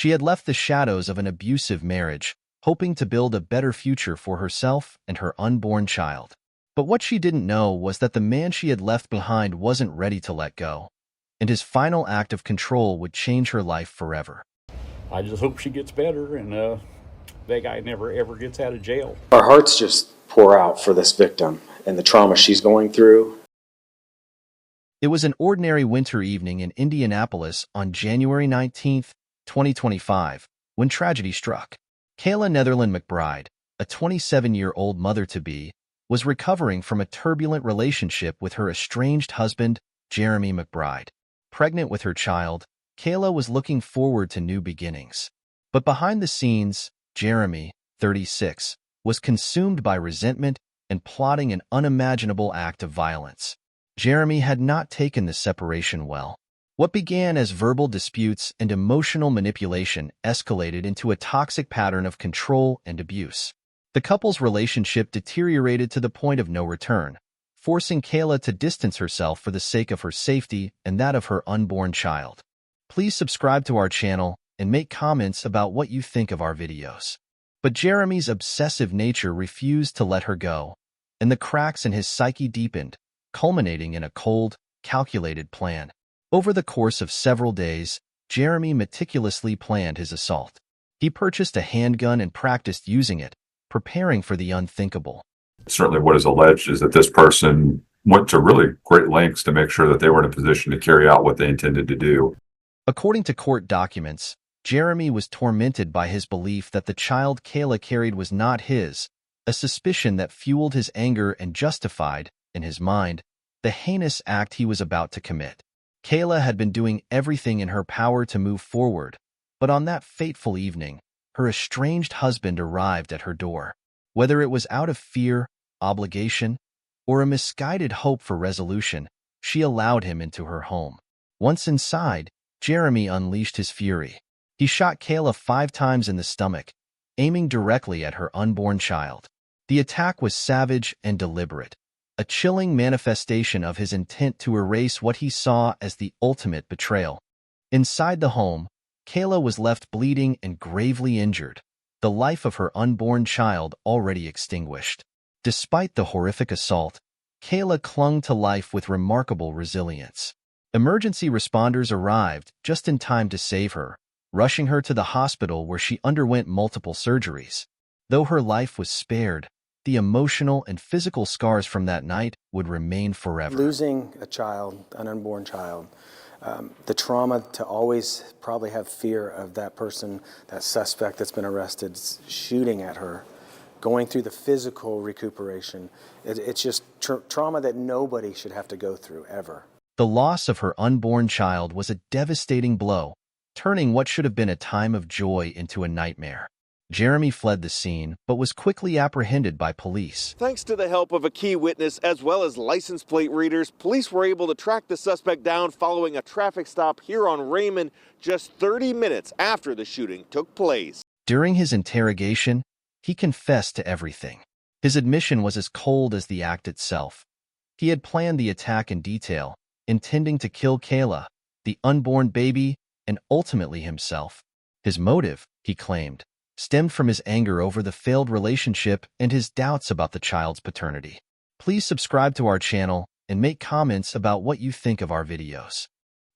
She had left the shadows of an abusive marriage, hoping to build a better future for herself and her unborn child. But what she didn't know was that the man she had left behind wasn't ready to let go, and his final act of control would change her life forever. I just hope she gets better and that guy never ever gets out of jail. Our hearts just pour out for this victim and the trauma she's going through. It was an ordinary winter evening in Indianapolis on January 19, 2025, when tragedy struck. Kayla Netherland McBride, a 27-year-old mother-to-be, was recovering from a turbulent relationship with her estranged husband, Jeremy McBride. Pregnant with her child, Kayla was looking forward to new beginnings. But behind the scenes, Jeremy, 36, was consumed by resentment and plotting an unimaginable act of violence. Jeremy had not taken the separation well. What began as verbal disputes and emotional manipulation escalated into a toxic pattern of control and abuse. The couple's relationship deteriorated to the point of no return, forcing Kayla to distance herself for the sake of her safety and that of her unborn child. Please subscribe to our channel and make comments about what you think of our videos. But Jeremy's obsessive nature refused to let her go, and the cracks in his psyche deepened, culminating in a cold, calculated plan. Over the course of several days, Jeremy meticulously planned his assault. He purchased a handgun and practiced using it, preparing for the unthinkable. Certainly what is alleged is that this person went to really great lengths to make sure that they were in a position to carry out what they intended to do. According to court documents, Jeremy was tormented by his belief that the child Kayla carried was not his, a suspicion that fueled his anger and justified, in his mind, the heinous act he was about to commit. Kayla had been doing everything in her power to move forward, but on that fateful evening, her estranged husband arrived at her door. Whether it was out of fear, obligation, or a misguided hope for resolution, she allowed him into her home. Once inside, Jeremy unleashed his fury. He shot Kayla 5 times in the stomach, aiming directly at her unborn child. The attack was savage and deliberate, a chilling manifestation of his intent to erase what he saw as the ultimate betrayal. Inside the home, Kayla was left bleeding and gravely injured, the life of her unborn child already extinguished. Despite the horrific assault, Kayla clung to life with remarkable resilience. Emergency responders arrived just in time to save her, rushing her to the hospital where she underwent multiple surgeries. Though her life was spared, the emotional and physical scars from that night would remain forever. Losing a child, an unborn child, the trauma to always probably have fear of that person, that suspect that's been arrested, shooting at her, going through the physical recuperation. It's just trauma that nobody should have to go through, ever. The loss of her unborn child was a devastating blow, turning what should have been a time of joy into a nightmare. Jeremy fled the scene, but was quickly apprehended by police. Thanks to the help of a key witness as well as license plate readers, police were able to track the suspect down following a traffic stop here on Raymond just 30 minutes after the shooting took place. During his interrogation, he confessed to everything. His admission was as cold as the act itself. He had planned the attack in detail, intending to kill Kayla, the unborn baby, and ultimately himself. His motive, he claimed, stemmed from his anger over the failed relationship and his doubts about the child's paternity. Please subscribe to our channel and make comments about what you think of our videos.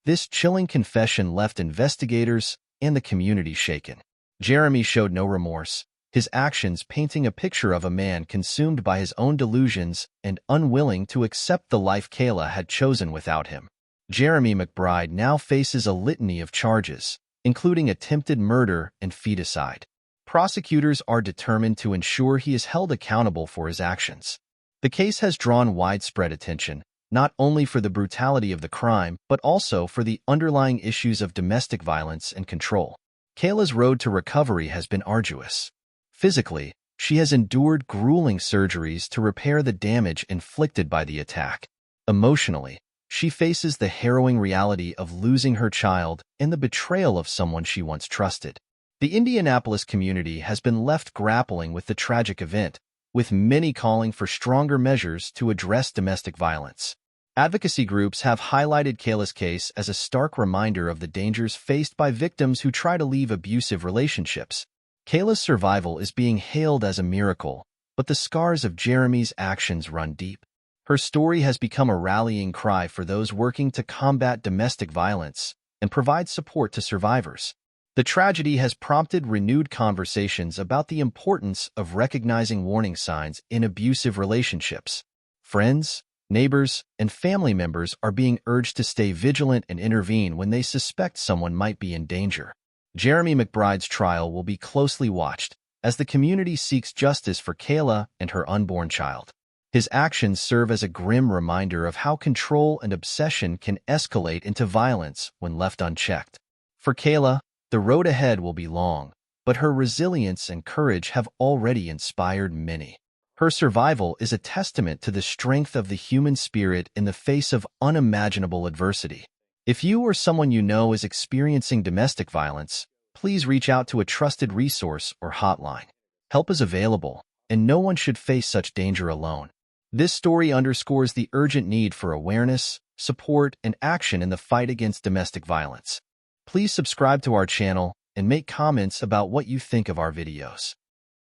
This chilling confession left investigators and the community shaken. Jeremy showed no remorse, his actions painting a picture of a man consumed by his own delusions and unwilling to accept the life Kayla had chosen without him. Jeremy McBride now faces a litany of charges, including attempted murder and feticide. Prosecutors are determined to ensure he is held accountable for his actions. The case has drawn widespread attention, not only for the brutality of the crime, but also for the underlying issues of domestic violence and control. Kayla's road to recovery has been arduous. Physically, she has endured grueling surgeries to repair the damage inflicted by the attack. Emotionally, she faces the harrowing reality of losing her child and the betrayal of someone she once trusted. The Indianapolis community has been left grappling with the tragic event, with many calling for stronger measures to address domestic violence. Advocacy groups have highlighted Kayla's case as a stark reminder of the dangers faced by victims who try to leave abusive relationships. Kayla's survival is being hailed as a miracle, but the scars of Jeremy's actions run deep. Her story has become a rallying cry for those working to combat domestic violence and provide support to survivors. The tragedy has prompted renewed conversations about the importance of recognizing warning signs in abusive relationships. Friends, neighbors, and family members are being urged to stay vigilant and intervene when they suspect someone might be in danger. Jeremy McBride's trial will be closely watched as the community seeks justice for Kayla and her unborn child. His actions serve as a grim reminder of how control and obsession can escalate into violence when left unchecked. For Kayla, the road ahead will be long, but her resilience and courage have already inspired many. Her survival is a testament to the strength of the human spirit in the face of unimaginable adversity. If you or someone you know is experiencing domestic violence, please reach out to a trusted resource or hotline. Help is available, and no one should face such danger alone. This story underscores the urgent need for awareness, support, and action in the fight against domestic violence. Please subscribe to our channel and make comments about what you think of our videos.